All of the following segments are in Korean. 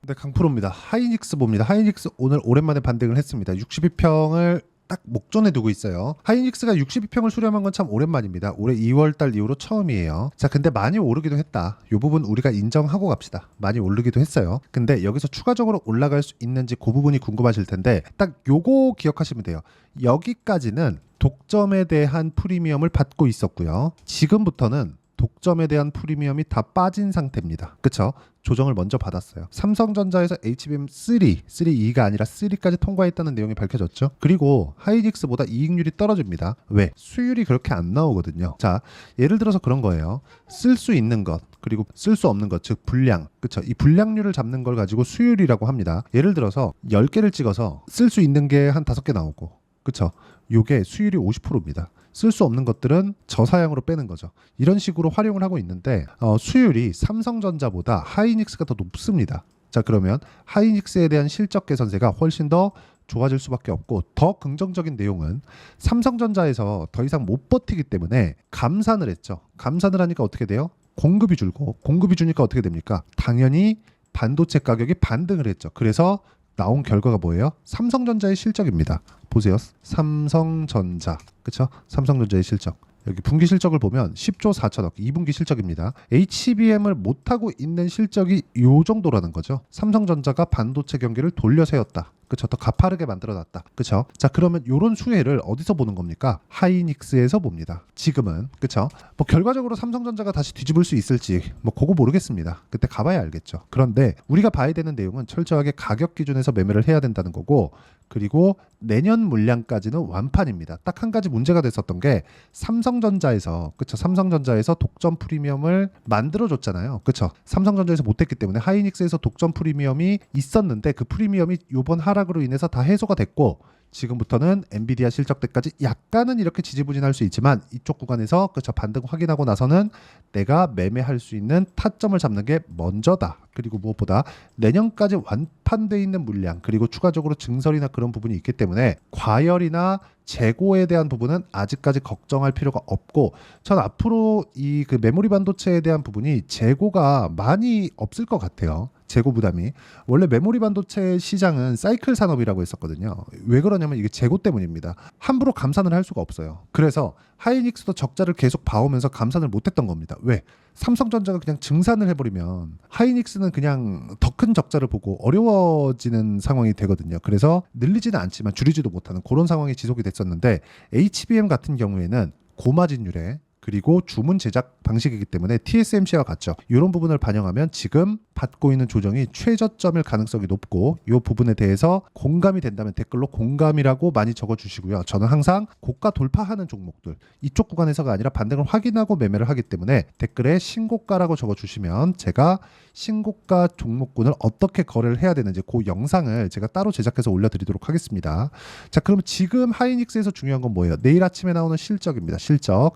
네, 강프로입니다. 하이닉스 봅니다. 하이닉스 오늘 오랜만에 반등을 했습니다. 62평을 딱 목전에 두고 있어요. 하이닉스가 62평을 수렴한 건 참 오랜만입니다. 올해 2월달 이후로 처음이에요. 자, 근데 많이 오르기도 했다. 이 부분 우리가 인정하고 갑시다. 많이 오르기도 했어요. 근데 여기서 추가적으로 올라갈 수 있는지 그 부분이 궁금하실 텐데 딱 요거 기억하시면 돼요. 여기까지는 독점에 대한 프리미엄을 받고 있었고요. 지금부터는 독점에 대한 프리미엄이 다 빠진 상태입니다. 그쵸? 조정을 먼저 받았어요. 삼성전자에서 HBM3가 아니라 3까지 통과했다는 내용이 밝혀졌죠. 그리고 하이닉스보다 이익률이 떨어집니다. 왜? 수율이 그렇게 안 나오거든요. 자, 예를 들어서 그런 거예요. 쓸 수 있는 것 그리고 쓸 수 없는 것, 즉 분량. 그쵸? 이 분량률을 잡는 걸 가지고 수율이라고 합니다. 예를 들어서 10개를 찍어서 쓸 수 있는 게 한 5개 나오고, 그쵸? 요게 수율이 50%입니다. 쓸 수 없는 것들은 저사양으로 빼는 거죠. 이런 식으로 활용을 하고 있는데 수율이 삼성전자보다 하이닉스가 더 높습니다. 자, 그러면 하이닉스에 대한 실적 개선세가 훨씬 더 좋아질 수밖에 없고, 더 긍정적인 내용은 삼성전자에서 더 이상 못 버티기 때문에 감산을 했죠. 감산을 하니까 어떻게 돼요? 공급이 줄고, 공급이 주니까 어떻게 됩니까? 당연히 반도체 가격이 반등을 했죠. 그래서 나온 결과가 뭐예요? 삼성전자의 실적입니다. 보세요. 삼성전자. 그쵸? 삼성전자의 실적. 여기 분기 실적을 보면 10조 4천억 2분기 실적입니다. HBM을 못하고 있는 실적이 요 정도라는 거죠. 삼성전자가 반도체 경기를 돌려세웠다. 그쵸? 더 가파르게 만들어놨다. 그쵸? 자, 그러면 요런 수혜를 어디서 보는 겁니까? 하이닉스에서 봅니다. 지금은. 그쵸? 뭐 결과적으로 삼성전자가 다시 뒤집을 수 있을지 뭐 그거 모르겠습니다. 그때 가봐야 알겠죠. 그런데 우리가 봐야 되는 내용은 철저하게 가격 기준에서 매매를 해야 된다는 거고, 그리고 내년 물량까지는 완판입니다. 딱 한 가지 문제가 됐었던 게 삼성전자에서, 그쵸? 삼성전자에서 독점 프리미엄을 만들어줬잖아요. 그쵸? 삼성전자에서 못했기 때문에 하이닉스에서 독점 프리미엄이 있었는데 그 프리미엄이 요번 하락으로 인해서 다 해소가 됐고, 지금부터는 엔비디아 실적 때까지 약간은 이렇게 지지부진할 수 있지만 이쪽 구간에서 그쵸 반등 확인하고 나서는 내가 매매할 수 있는 타점을 잡는 게 먼저다. 그리고 무엇보다 내년까지 완판돼 있는 물량, 그리고 추가적으로 증설이나 그런 부분이 있기 때문에 과열이나 재고에 대한 부분은 아직까지 걱정할 필요가 없고, 전 앞으로 이 그 메모리 반도체에 대한 부분이 재고가 많이 없을 것 같아요. 재고 부담이. 원래 메모리 반도체 시장은 사이클 산업이라고 했었거든요. 왜 그러냐면 이게 재고 때문입니다. 함부로 감산을 할 수가 없어요. 그래서 하이닉스도 적자를 계속 봐오면서 감산을 못했던 겁니다. 왜? 삼성전자가 그냥 증산을 해버리면 하이닉스는 그냥 더 큰 적자를 보고 어려워지는 상황이 되거든요. 그래서 늘리지는 않지만 줄이지도 못하는 그런 상황이 지속이 됐었는데, HBM 같은 경우에는 고마진율에 그리고 주문 제작 방식이기 때문에 TSMC와 같죠. 이런 부분을 반영하면 지금 받고 있는 조정이 최저점일 가능성이 높고, 이 부분에 대해서 공감이 된다면 댓글로 공감이라고 많이 적어주시고요. 저는 항상 고가 돌파하는 종목들, 이쪽 구간에서가 아니라 반등을 확인하고 매매를 하기 때문에 댓글에 신고가라고 적어주시면 제가 신고가 종목군을 어떻게 거래를 해야 되는지 그 영상을 제가 따로 제작해서 올려드리도록 하겠습니다. 자, 그럼 지금 하이닉스에서 중요한 건 뭐예요? 내일 아침에 나오는 실적입니다. 실적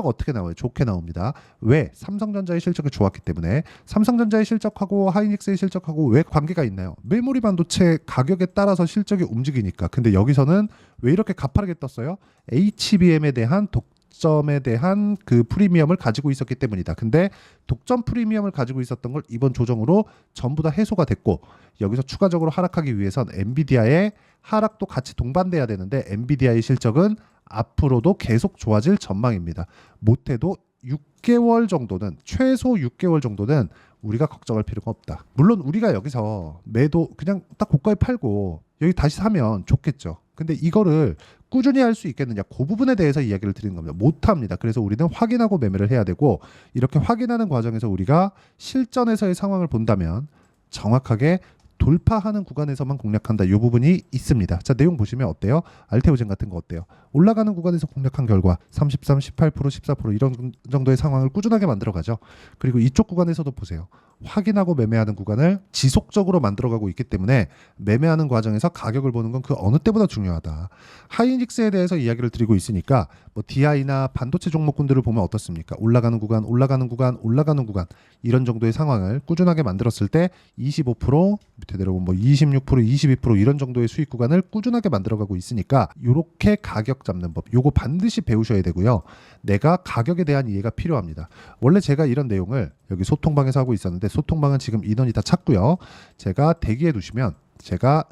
어떻게 나와요? 좋게 나옵니다. 왜? 삼성전자의 실적이 좋았기 때문에. 삼성전자의 실적하고 하이닉스의 실적하고 왜 관계가 있나요? 메모리 반도체 가격에 따라서 실적이 움직이니까. 근데 여기서는 왜 이렇게 가파르게 떴어요? HBM에 대한 독점에 대한 그 프리미엄을 가지고 있었기 때문이다. 근데 독점 프리미엄을 가지고 있었던 걸 이번 조정으로 전부 다 해소가 됐고, 여기서 추가적으로 하락하기 위해선 엔비디아의 하락도 같이 동반돼야 되는데, 엔비디아의 실적은 앞으로도 계속 좋아질 전망입니다. 못해도 6개월 정도는, 최소 6개월 정도는 우리가 걱정할 필요가 없다. 물론 우리가 여기서 매도 그냥 딱 고가에 팔고 여기 다시 사면 좋겠죠. 근데 이거를 꾸준히 할 수 있겠느냐, 그 부분에 대해서 이야기를 드리는 겁니다. 못합니다. 그래서 우리는 확인하고 매매를 해야 되고, 이렇게 확인하는 과정에서 우리가 실전에서의 상황을 본다면 정확하게 돌파하는 구간에서만 공략한다. 이 부분이 있습니다. 자, 내용 보시면 어때요? 알테오젠 같은 거 어때요? 올라가는 구간에서 공략한 결과 33, 18%, 14% 이런 정도의 상황을 꾸준하게 만들어가죠. 그리고 이쪽 구간에서도 보세요. 확인하고 매매하는 구간을 지속적으로 만들어가고 있기 때문에 매매하는 과정에서 가격을 보는 건 그 어느 때보다 중요하다. 하이닉스에 대해서 이야기를 드리고 있으니까 뭐 DI나 반도체 종목군들을 보면 어떻습니까? 올라가는 구간, 올라가는 구간, 올라가는 구간 이런 정도의 상황을 꾸준하게 만들었을 때 25% 밑에 내려오면 뭐 26%, 22% 이런 정도의 수익 구간을 꾸준하게 만들어가고 있으니까 이렇게 가격 잡는 법 요거 반드시 배우셔야 되고요. 내가 가격에 대한 이해가 필요합니다. 원래 제가 이런 내용을 여기 소통방에서 하고 있었는데 소통방은 지금 인원이 다 찼고요. 제가 대기해 두시면 제가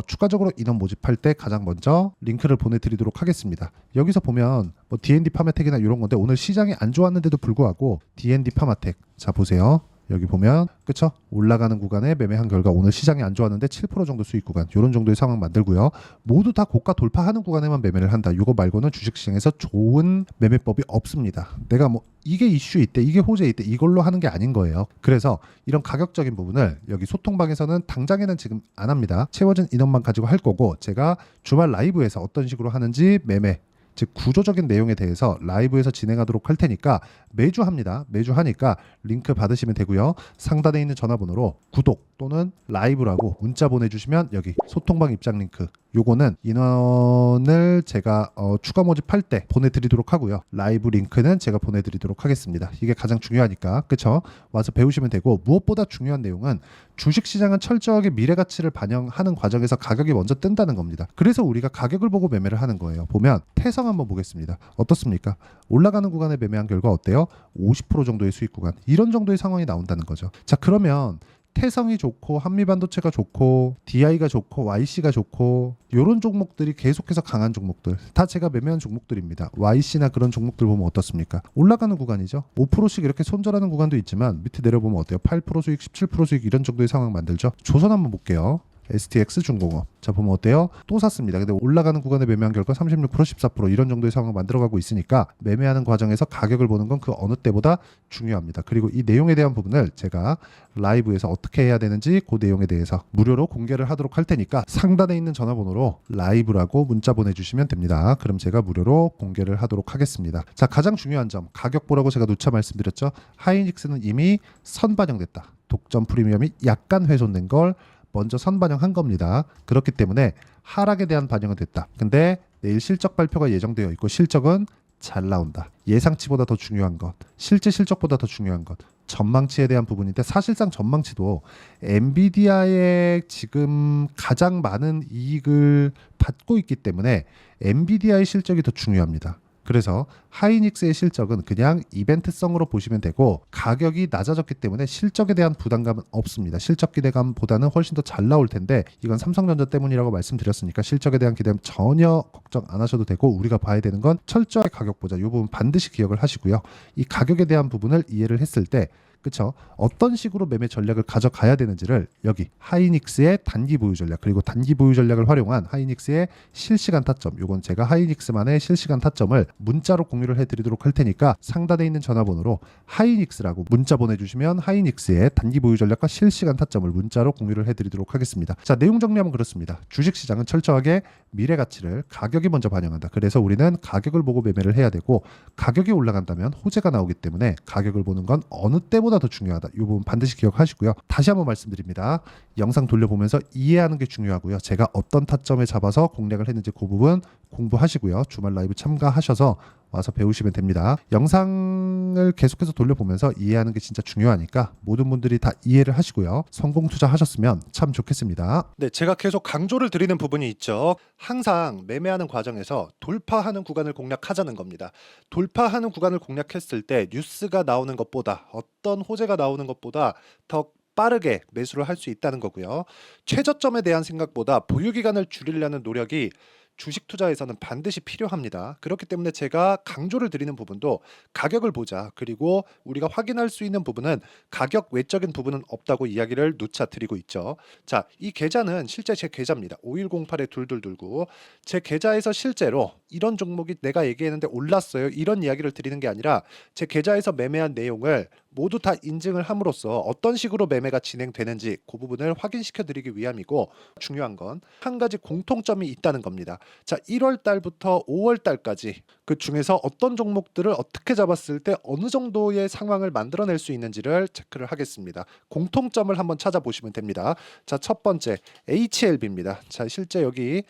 추가적으로 인원 모집할 때 가장 먼저 링크를 보내드리도록 하겠습니다. 여기서 보면 뭐 D&D 파마텍이나 이런 건데 오늘 시장이 안 좋았는데도 불구하고 D&D 파마텍 자 보세요. 여기 보면 그쵸? 올라가는 구간에 매매한 결과 오늘 시장이 안 좋았는데 7% 정도 수익 구간 이런 정도의 상황 만들고요. 모두 다 고가 돌파하는 구간에만 매매를 한다. 이거 말고는 주식시장에서 좋은 매매법이 없습니다. 내가 뭐 이게 이슈 있대 이게 호재 있대 이걸로 하는 게 아닌 거예요. 그래서 이런 가격적인 부분을 여기 소통방에서는 당장에는 지금 안 합니다. 채워진 인원만 가지고 할 거고 제가 주말 라이브에서 어떤 식으로 하는지 매매 즉 구조적인 내용에 대해서 라이브에서 진행하도록 할 테니까 매주 합니다. 매주 하니까 링크 받으시면 되고요. 상단에 있는 전화번호로 구독 또는 라이브라고 문자 보내주시면 여기 소통방 입장 링크 요거는 인원을 제가 추가 모집할 때 보내드리도록 하고요. 라이브 링크는 제가 보내드리도록 하겠습니다. 이게 가장 중요하니까 그쵸? 와서 배우시면 되고 무엇보다 중요한 내용은 주식시장은 철저하게 미래가치를 반영하는 과정에서 가격이 먼저 뜬다는 겁니다. 그래서 우리가 가격을 보고 매매를 하는 거예요. 보면 태성 한번 보겠습니다. 어떻습니까? 올라가는 구간에 매매한 결과 어때요? 50% 정도의 수익 구간 이런 정도의 상황이 나온다는 거죠. 자 그러면 태성이 좋고 한미반도체가 좋고 DI가 좋고 YC가 좋고 이런 종목들이 계속해서 강한 종목들 다 제가 매매한 종목들입니다. YC나 그런 종목들 보면 어떻습니까? 올라가는 구간이죠. 5%씩 이렇게 손절하는 구간도 있지만 밑에 내려보면 어때요? 8% 수익, 17% 수익 이런 정도의 상황 만들죠. 조선 한번 볼게요. STX 중공업 자 보면 어때요? 또 샀습니다. 근데 올라가는 구간에 매매한 결과 36% 14% 이런 정도의 상황을 만들어가고 있으니까 매매하는 과정에서 가격을 보는 건 그 어느 때보다 중요합니다. 그리고 이 내용에 대한 부분을 제가 라이브에서 어떻게 해야 되는지 그 내용에 대해서 무료로 공개를 하도록 할 테니까 상단에 있는 전화번호로 라이브라고 문자 보내주시면 됩니다. 그럼 제가 무료로 공개를 하도록 하겠습니다. 자 가장 중요한 점 가격 보라고 제가 누차 말씀드렸죠. 하이닉스는 이미 선반영됐다. 독점 프리미엄이 약간 훼손된 걸 먼저 선반영한 겁니다. 그렇기 때문에 하락에 대한 반영은 됐다. 근데 내일 실적 발표가 예정되어 있고 실적은 잘 나온다. 예상치보다 더 중요한 것, 실제 실적보다 더 중요한 것, 전망치에 대한 부분인데 사실상 전망치도 엔비디아의 지금 가장 많은 이익을 받고 있기 때문에 엔비디아의 실적이 더 중요합니다. 그래서 하이닉스의 실적은 그냥 이벤트성으로 보시면 되고 가격이 낮아졌기 때문에 실적에 대한 부담감은 없습니다. 실적 기대감보다는 훨씬 더 잘 나올 텐데 이건 삼성전자 때문이라고 말씀드렸으니까 실적에 대한 기대감 전혀 걱정 안 하셔도 되고 우리가 봐야 되는 건 철저하게 가격 보자. 이 부분 반드시 기억을 하시고요. 이 가격에 대한 부분을 이해를 했을 때 그쵸? 어떤 식으로 매매 전략을 가져가야 되는지를 여기 하이닉스의 단기 보유 전략 그리고 단기 보유 전략을 활용한 하이닉스의 실시간 타점 요건 제가 하이닉스만의 실시간 타점을 문자로 공유를 해드리도록 할 테니까 상단에 있는 전화번호로 하이닉스라고 문자 보내주시면 하이닉스의 단기 보유 전략과 실시간 타점을 문자로 공유를 해드리도록 하겠습니다. 자 내용 정리하면 그렇습니다. 주식시장은 철저하게 미래 가치를 가격이 먼저 반영한다. 그래서 우리는 가격을 보고 매매를 해야 되고 가격이 올라간다면 호재가 나오기 때문에 가격을 보는 건 어느 때보다 더 중요하다. 이 부분 반드시 기억하시고요. 다시 한번 말씀드립니다. 영상 돌려보면서 이해하는 게 중요하고요. 제가 어떤 타점에 잡아서 공략을 했는지 그 부분 공부하시고요. 주말 라이브 참가하셔서 와서 배우시면 됩니다. 영상을 계속해서 돌려보면서 이해하는 게 진짜 중요하니까 모든 분들이 다 이해를 하시고요. 성공 투자하셨으면 참 좋겠습니다. 네, 제가 계속 강조를 드리는 부분이 있죠. 항상 매매하는 과정에서 돌파하는 구간을 공략하자는 겁니다. 돌파하는 구간을 공략했을 때 뉴스가 나오는 것보다 어떤 호재가 나오는 것보다 더 빠르게 매수를 할 수 있다는 거고요. 최저점에 대한 생각보다 보유 기간을 줄이려는 노력이 주식 투자에서는 반드시 필요합니다. 그렇기 때문에 제가 강조를 드리는 부분도 가격을 보자. 그리고 우리가 확인할 수 있는 부분은 가격 외적인 부분은 없다고 이야기를 누차 드리고 있죠. 자, 이 계좌는 실제 제 계좌입니다. 5108-2229. 제 계좌에서 실제로 이런 종목이 내가 얘기했는데 올랐어요. 이런 이야기를 드리는 게 아니라 제 계좌에서 매매한 내용을 모두 다 인증을 함으로써 어떤 식으로 매매가 진행되는지 그 부분을 확인시켜 드리기 위함이고 중요한 건 한 가지 공통점이 있다는 겁니다. 자, 1월 달부터 5월 달까지 그 중에서 어떤 종목들을 어떻게 잡았을 때 어느 정도의 상황을 만들어낼 수 있는지를 체크를 하겠습니다. 공통점을 한번 찾아보시면 됩니다. 자, 첫 번째 HLB입니다. 자, 실제 여기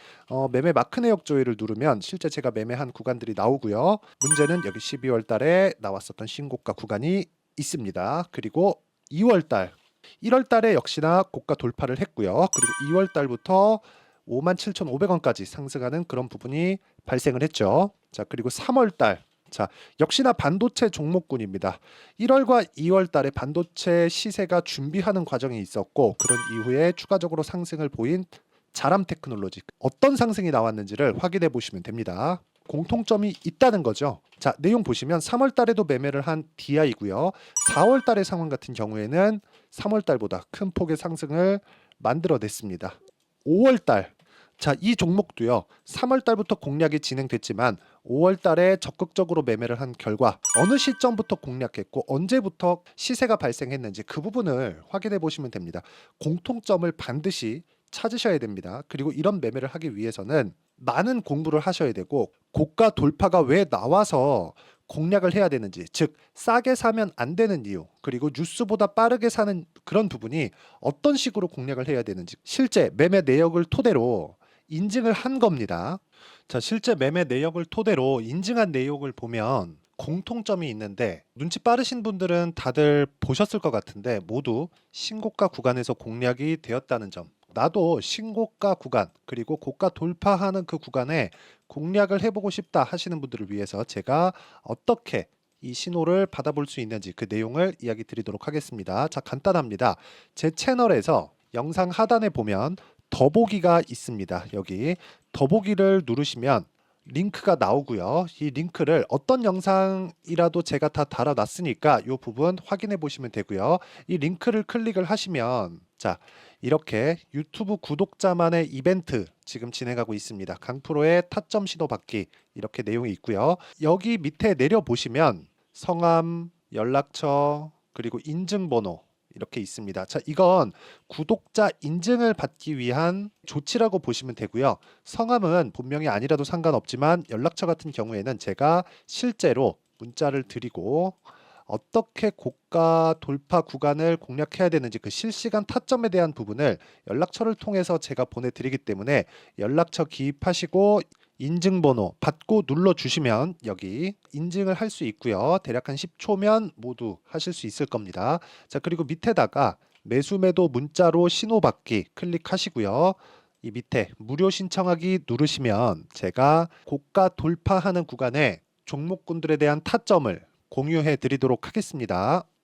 매매 마크 내역 조회를 누르면 실제 제가 매매한 구간들이 나오고요. 문제는 여기 12월 달에 나왔었던 신고가 구간이 있습니다. 그리고 2월 달, 1월 달에 역시나 고가 돌파를 했고요. 그리고 2월 달부터 57,500원까지 상승하는 그런 부분이 발생을 했죠. 자, 그리고 3월 달, 자, 역시나 반도체 종목군입니다. 1월과 2월 달에 반도체 시세가 준비하는 과정이 있었고, 그런 이후에 추가적으로 상승을 보인 자람 테크놀로지, 어떤 상승이 나왔는지를 확인해 보시면 됩니다. 공통점이 있다는 거죠. 자, 내용 보시면 3월 달에도 매매를 한 DI고요. 4월 달의 상황 같은 경우에는 3월 달보다 큰 폭의 상승을 만들어냈습니다. 5월 달, 자, 이 종목도요. 3월 달부터 공략이 진행됐지만 5월 달에 적극적으로 매매를 한 결과 어느 시점부터 공략했고 언제부터 시세가 발생했는지 그 부분을 확인해 보시면 됩니다. 공통점을 반드시 찾으셔야 됩니다. 그리고 이런 매매를 하기 위해서는 많은 공부를 하셔야 되고, 고가 돌파가 왜 나와서 공략을 해야 되는지, 즉 싸게 사면 안 되는 이유, 그리고 뉴스보다 빠르게 사는 그런 부분이 어떤 식으로 공략을 해야 되는지 실제 매매 내역을 토대로 인증을 한 겁니다. 자, 실제 매매 내역을 토대로 인증한 내용을 보면 공통점이 있는데, 눈치 빠르신 분들은 다들 보셨을 것 같은데 모두 신고가 구간에서 공략이 되었다는 점. 나도 신고가 구간 그리고 고가 돌파하는 그 구간에 공략을 해보고 싶다 하시는 분들을 위해서 제가 어떻게 이 신호를 받아볼 수 있는지 그 내용을 이야기 드리도록 하겠습니다. 자, 간단합니다. 제 채널에서 영상 하단에 보면 더보기가 있습니다. 여기 더보기를 누르시면 링크가 나오고요. 이 링크를 어떤 영상이라도 제가 다 달아놨으니까 이 부분 확인해 보시면 되고요. 이 링크를 클릭을 하시면, 자, 이렇게 유튜브 구독자만의 이벤트 지금 진행하고 있습니다. 강프로의 타점 신호 받기, 이렇게 내용이 있고요. 여기 밑에 내려 보시면 성함, 연락처, 그리고 인증번호 이렇게 있습니다. 자, 이건 구독자 인증을 받기 위한 조치라고 보시면 되고요. 성함은 본명이 아니라도 상관없지만 연락처 같은 경우에는 제가 실제로 문자를 드리고 어떻게 고가 돌파 구간을 공략해야 되는지 그 실시간 타점에 대한 부분을 연락처를 통해서 제가 보내드리기 때문에 연락처 기입하시고 인증번호 받고 눌러주시면 여기 인증을 할 수 있고요. 대략 한 10초면 모두 하실 수 있을 겁니다. 자, 그리고 밑에다가 매수매도 문자로 신호받기 클릭하시고요. 이 밑에 무료 신청하기 누르시면 제가 고가 돌파하는 구간에 종목군들에 대한 타점을 공유해 드리도록 하겠습니다.